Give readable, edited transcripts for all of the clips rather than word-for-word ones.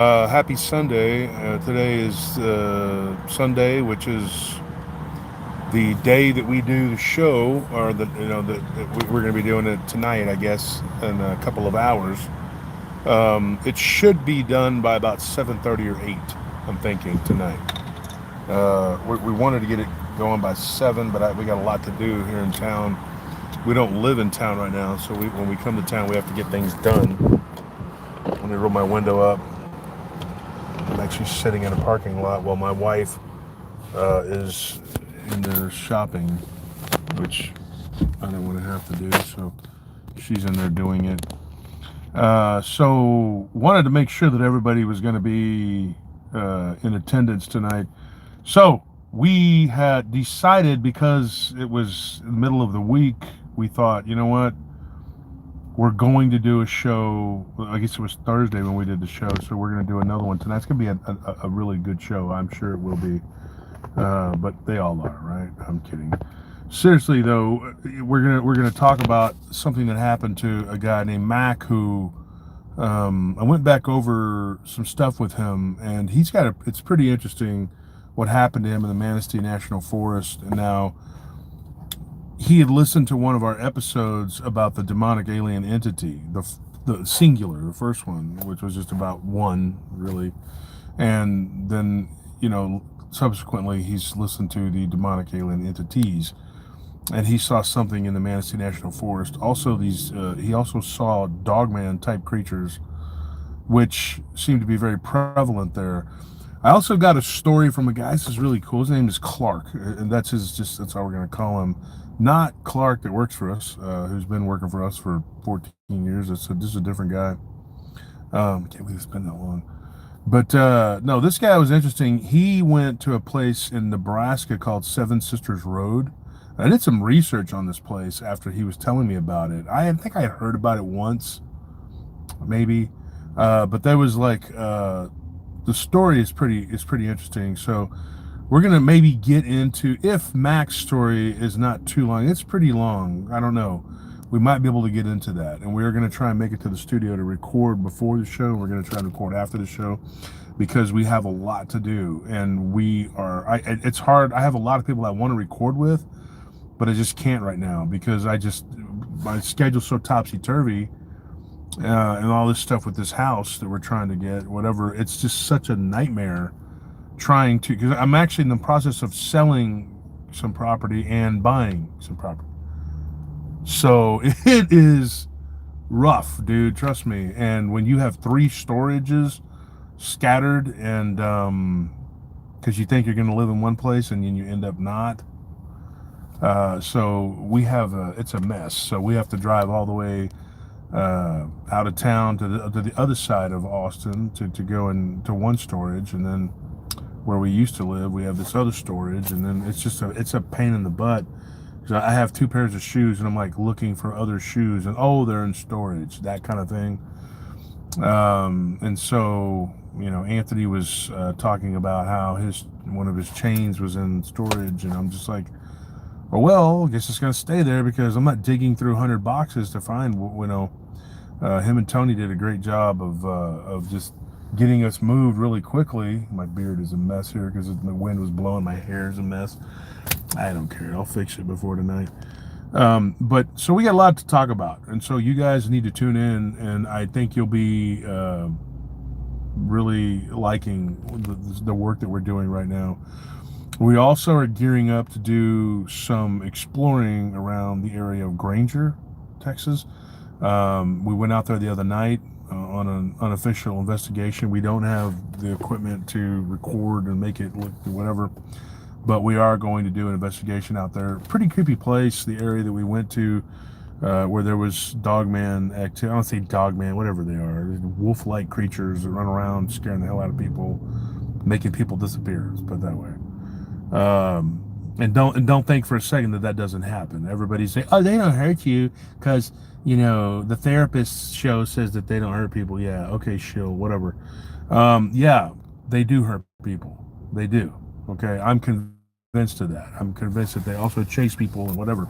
Happy Sunday. Today is Sunday, which is the day that we do the show, or we're going to be doing it tonight, I guess, in a couple of hours. It should be done by about 7:30 or 8. I'm thinking tonight. We wanted to get it going by 7, but we got a lot to do here in town. We don't live in town right now, so when we come to town, we have to get things done. Let me roll my window up. I'm actually sitting in a parking lot while my wife is in there shopping, which I don't want to have to do. So she's in there doing it. So wanted to make sure that everybody was going to be in attendance tonight. So we had decided, because it was the middle of the week, we thought, you know what? We're going to do a show. I guess it was Thursday when we did the show, so we're going to do another one. Tonight's going to be a really good show. I'm sure it will be. But they all are, right? I'm kidding. Seriously though, we're gonna talk about something that happened to a guy named Mac, who I went back over some stuff with him, and it's pretty interesting what happened to him in the Manistee National Forest. And now he had listened to one of our episodes about the demonic alien entity, the singular, the first one, which was just about one, really. And then, subsequently, he's listened to the demonic alien entities, and he saw something in the Manistee National Forest. Also, he also saw dogman type creatures, which seemed to be very prevalent there. I also got a story from a guy. This is really cool. His name is Clark, and that's how we're going to call him. Not Clark that works for us, who's been working for us for 14 years. This is a different guy. Can't believe it's been that long. But no, this guy was interesting. He went to a place in Nebraska called Seven Sisters Road. I did some research on this place after he was telling me about it. I think I had heard about it once, maybe, but there was the story is pretty interesting. So we're gonna maybe get into, if Mac's story is not too long. It's pretty long. I don't know. We might be able to get into that, and we're going to try and make it to the studio to record before the show. We're going to try and record after the show, because we have a lot to do, and it's hard. I have a lot of people I want to record with, but I just can't right now, because my schedule's so topsy-turvy, and all this stuff with this house that we're trying to get, whatever. It's just such a nightmare because I'm actually in the process of selling some property and buying some property. So it is rough, dude. Trust me. And when you have 3 storages scattered, and because you think you're going to live in one place and then you end up not. So it's a mess. So we have to drive all the way out of town to the other side of Austin to go into one storage, and then where we used to live, we have this other storage, and then it's a pain in the butt. I have 2 pairs of shoes, and I'm like looking for other shoes, and they're in storage, that kind of thing. And so, Anthony was talking about how one of his chains was in storage, and I'm just like, well, I guess it's gonna stay there, because I'm not digging through 100 boxes to find. Him and Tony did a great job of just getting us moved really quickly. My beard is a mess here because the wind was blowing. My hair is a mess. I don't care. I'll fix it before tonight. But so we got a lot to talk about, and so you guys need to tune in, and I think you'll be really liking the work that we're doing right now. We also are gearing up to do some exploring around the area of Granger, Texas. We went out there the other night on an unofficial investigation. We don't have the equipment to record and make it look whatever, but we are going to do an investigation out there. Pretty creepy place, the area that we went to, where there was dogman activity. I don't say dogman, whatever they are. Wolf-like creatures that run around scaring the hell out of people, making people disappear. Let's put it that way. And don't think for a second that doesn't happen. Everybody's saying, "Oh, they don't hurt you because the therapist show says that they don't hurt people." Yeah, okay, shill, whatever. Yeah, they do hurt people. They do. Okay, I'm convinced of that. I'm convinced that they also chase people and whatever.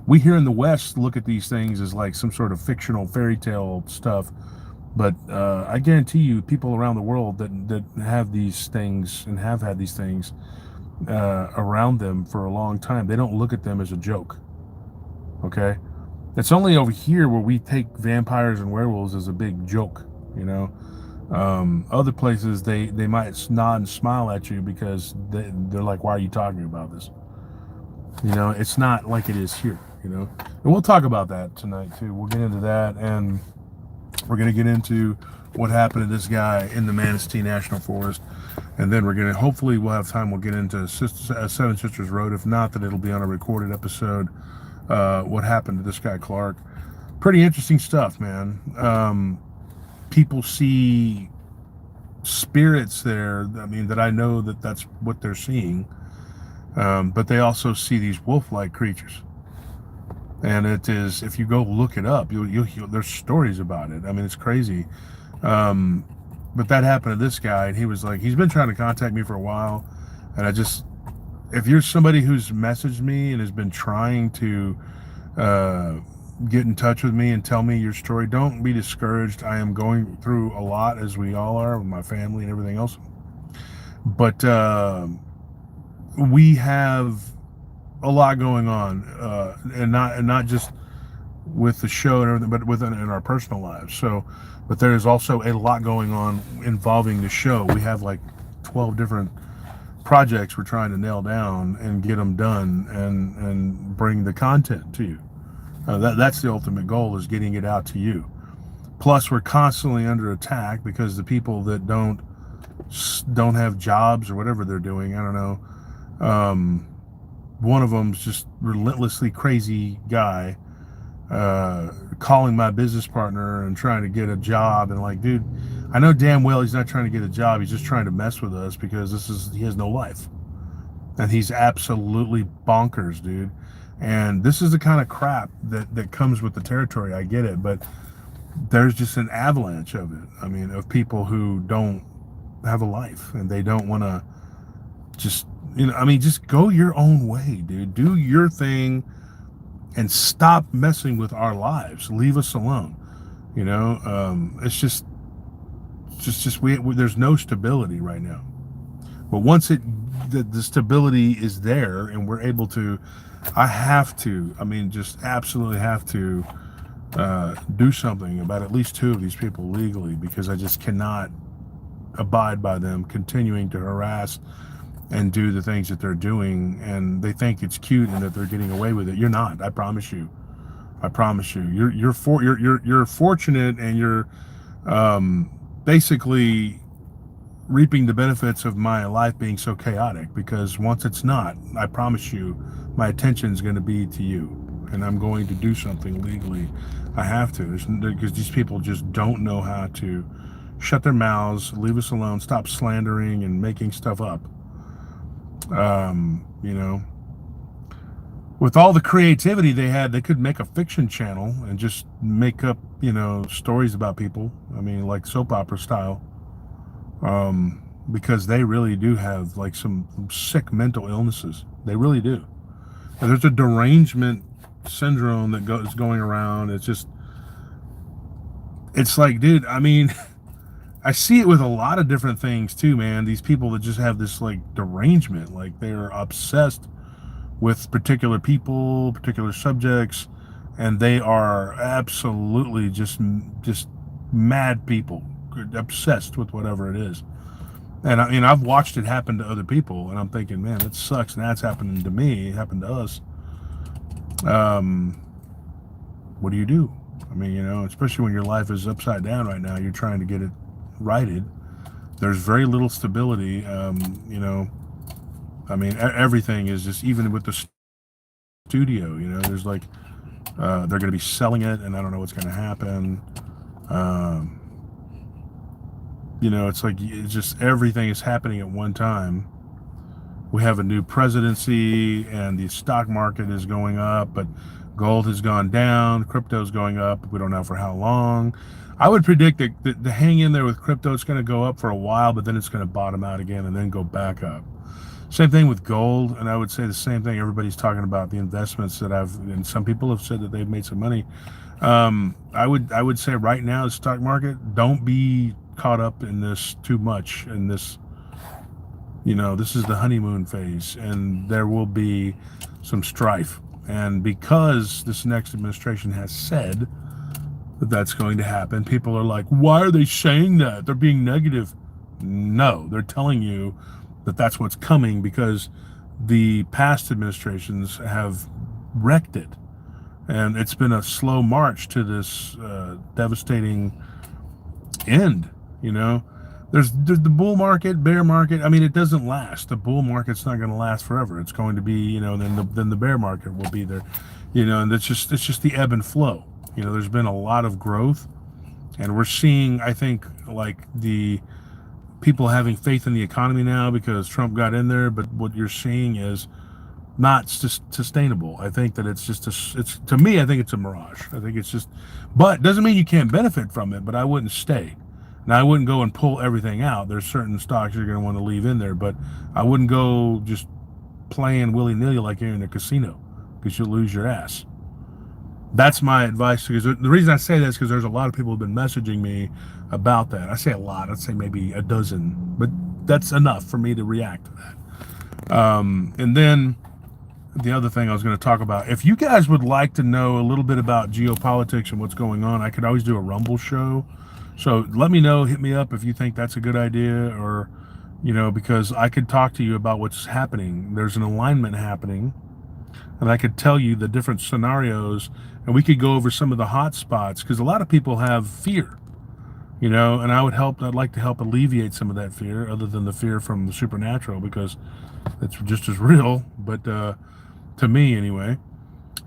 We here in the West look at these things as like some sort of fictional fairy tale stuff, But I guarantee you, people around the world that have these things and have had these things around them for a long time, they don't look at them as a joke. Okay, it's only over here where we take vampires and werewolves as a big joke. You know, other places they might nod and smile at you because they're like, "Why are you talking about this?" You know, it's not like it is here. You know, and we'll talk about that tonight too. We'll get into that, and we're gonna get into what happened to this guy in the Manistee National Forest, and then we're gonna hopefully we'll have time. We'll get into Seven Sisters Road. If not, then it'll be on a recorded episode. What happened to this guy Clark? Pretty interesting stuff, man. People see spirits there. I mean, that I know that that's what they're seeing, but they also see these wolf-like creatures. And it is, if you go look it up, there's stories about it. I mean, it's crazy. Um, but that happened to this guy, and he was like, he's been trying to contact me for a while, and if you're somebody who's messaged me and has been trying to uh, get in touch with me and tell me your story, don't be discouraged. I am going through a lot, as we all are, with my family and everything else. But we have a lot going on, and not just with the show and everything, but within in our personal lives. So, but there is also a lot going on involving the show. We have like 12 different projects we're trying to nail down and get them done, and bring the content to you. That's the ultimate goal, is getting it out to you. Plus, we're constantly under attack because the people that don't have jobs or whatever they're doing, I don't know. One of them's just relentlessly crazy guy, calling my business partner and trying to get a job, and like, dude, I know damn well he's not trying to get a job. He's just trying to mess with us because he has no life, and he's absolutely bonkers, dude. And this is the kind of crap that comes with the territory. I get it, but there's just an avalanche of it. I mean, of people who don't have a life and they don't want to just, I mean, just go your own way, dude. Do your thing and stop messing with our lives. Leave us alone. It's just there's no stability right now. But once the stability is there and we're able to, I mean, just absolutely have to do something about at least two of these people legally, because I just cannot abide by them continuing to harass and do the things that they're doing, and they think it's cute and that they're getting away with it. You're not. I promise you. I promise you. You're fortunate, and you're basically reaping the benefits of my life being so chaotic, because once it's not, I promise you, my attention is going to be to you, and I'm going to do something legally. I have to, because these people just don't know how to shut their mouths, leave us alone, stop slandering and making stuff up. You know, with all the creativity they had, they could make a fiction channel and just make up, stories about people. I mean, like soap opera style. Because they really do have like some sick mental illnesses. They really do. And there's a derangement syndrome that is going around. It's like, dude, I mean, I see it with a lot of different things too, man. These people that just have this like derangement, like they're obsessed with particular people, particular subjects, and they are absolutely just mad people, obsessed with whatever it is. And I've watched it happen to other people, and I'm thinking, man, that sucks. And that's happening to me. It happened to us. What do you do? I mean, especially when your life is upside down right now, you're trying to get it righted. There's very little stability. I mean, everything is just, even with the studio, there's like, they're going to be selling it, and I don't know what's going to happen. It's just everything is happening at one time. We have a new presidency, and the stock market is going up, but gold has gone down, crypto's going up. We don't know for how long. I would predict that the hang in there with crypto, it's going to go up for a while, but then it's going to bottom out again and then go back up. Same thing with gold, and I would say the same thing. Everybody's talking about the investments and some people have said that they've made some money. I would say right now, the stock market, don't be caught up in this too much. In this, this is the honeymoon phase, and there will be some strife. And because this next administration has said that that's going to happen, people are like, why are they saying that? They're being negative. No, they're telling you that that's what's coming because the past administrations have wrecked it. And it's been a slow march to this devastating end. You know, there's the bull market, bear market. I mean, it doesn't last. The bull market's not going to last forever. It's going to be, then the bear market will be there. And it's just the ebb and flow. There's been a lot of growth, and we're seeing, I think, like the people having faith in the economy now because Trump got in there. But what you're seeing is not sustainable. I think that it's to me, I think it's a mirage. I think it's just, but doesn't mean you can't benefit from it. But I wouldn't stay. Now I wouldn't go and pull everything out. There's certain stocks you're going to want to leave in there, but I wouldn't go just playing willy nilly like you're in a casino because you'll lose your ass. That's my advice. Because the reason I say that is because there's a lot of people who've been messaging me about that. I say a lot. I'd say maybe a dozen, but that's enough for me to react to that. And then the other thing I was going to talk about, if you guys would like to know a little bit about geopolitics and what's going on, I could always do a Rumble show. So let me know, hit me up if you think that's a good idea, or, because I could talk to you about what's happening. There's an alignment happening, and I could tell you the different scenarios, and we could go over some of the hot spots, because a lot of people have fear, and I'd like to help alleviate some of that fear, other than the fear from the supernatural, because it's just as real, but to me anyway.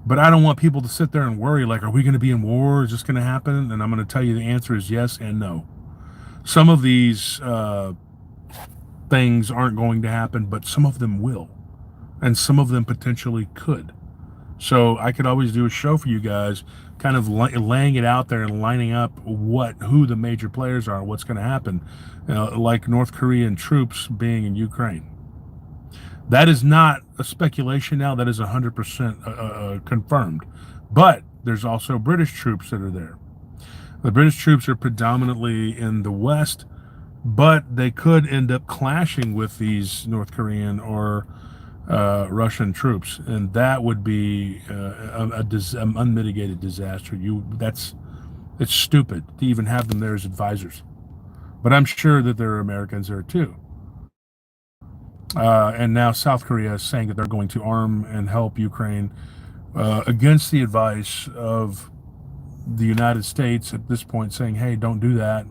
But I don't want people to sit there and worry, like, are we going to be in war? Is this going to happen? And I'm going to tell you the answer is yes and no. Some of these things aren't going to happen, but some of them will. And some of them potentially could. So I could always do a show for you guys, kind of laying it out there and lining up who the major players are, what's going to happen. Like North Korean troops being in Ukraine. That is not a speculation now. That is 100% confirmed. But there's also British troops that are there. The British troops are predominantly in the West, but they could end up clashing with these North Korean or Russian troops, and that would be an unmitigated disaster. It's stupid to even have them there as advisors. But I'm sure that there are Americans there too. And now South Korea is saying that they're going to arm and help Ukraine against the advice of the United States at this point, saying, hey, don't do that,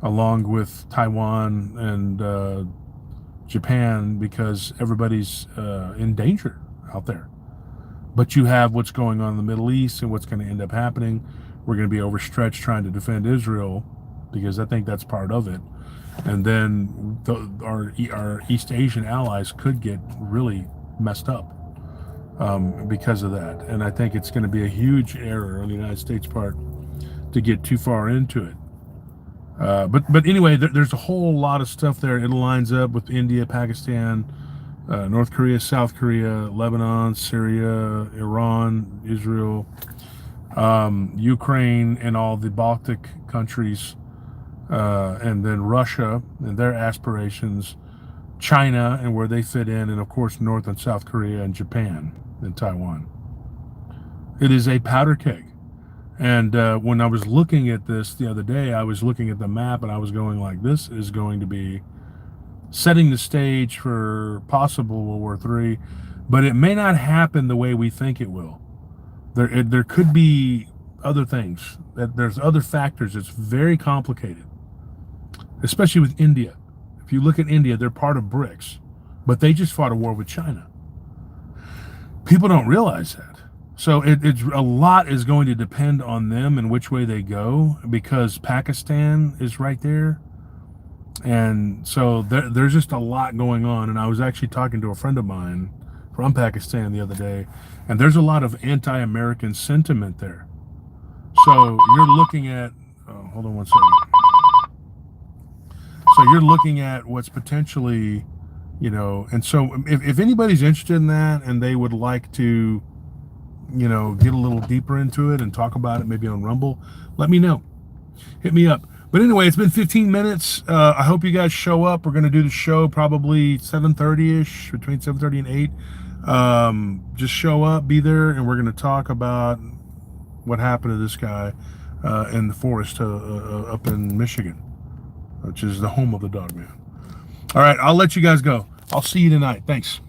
along with Taiwan and Japan, because everybody's in danger out there. But you have what's going on in the Middle East and what's going to end up happening. We're going to be overstretched trying to defend Israel, because I think that's part of it. And then our East Asian allies could get really messed up because of that. And I think it's going to be a huge error on the United States' part to get too far into it. But anyway, there's a whole lot of stuff there. It lines up with India, Pakistan, North Korea, South Korea, Lebanon, Syria, Iran, Israel, Ukraine, and all the Baltic countries. And then Russia and their aspirations, China and where they fit in, and of course North and South Korea and Japan and Taiwan. It is a powder keg. And when I was looking at this the other day, I was looking at the map and I was going like, this is going to be setting the stage for possible World War III, but it may not happen the way we think it will. There could be other things. There's other factors. It's very complicated, especially with India. If you look at India, they're part of BRICS, but they just fought a war with China. People don't realize that. So it's a lot is going to depend on them and which way they go, because Pakistan is right there. And so there's just a lot going on. And I was actually talking to a friend of mine from Pakistan the other day, and there's a lot of anti-American sentiment there. So you're looking at, hold on one second. So you're looking at what's potentially, and so if anybody's interested in that and they would like to get a little deeper into it and talk about it maybe on Rumble, let me know. Hit me up. But anyway, it's been 15 minutes. I hope you guys show up. We're going to do the show probably 7:30ish, between 7:30 and 8. Just show up, be there, and we're going to talk about what happened to this guy in the forest up in Michigan, which is the home of the dog man. All right, I'll let you guys go. I'll see you tonight. Thanks.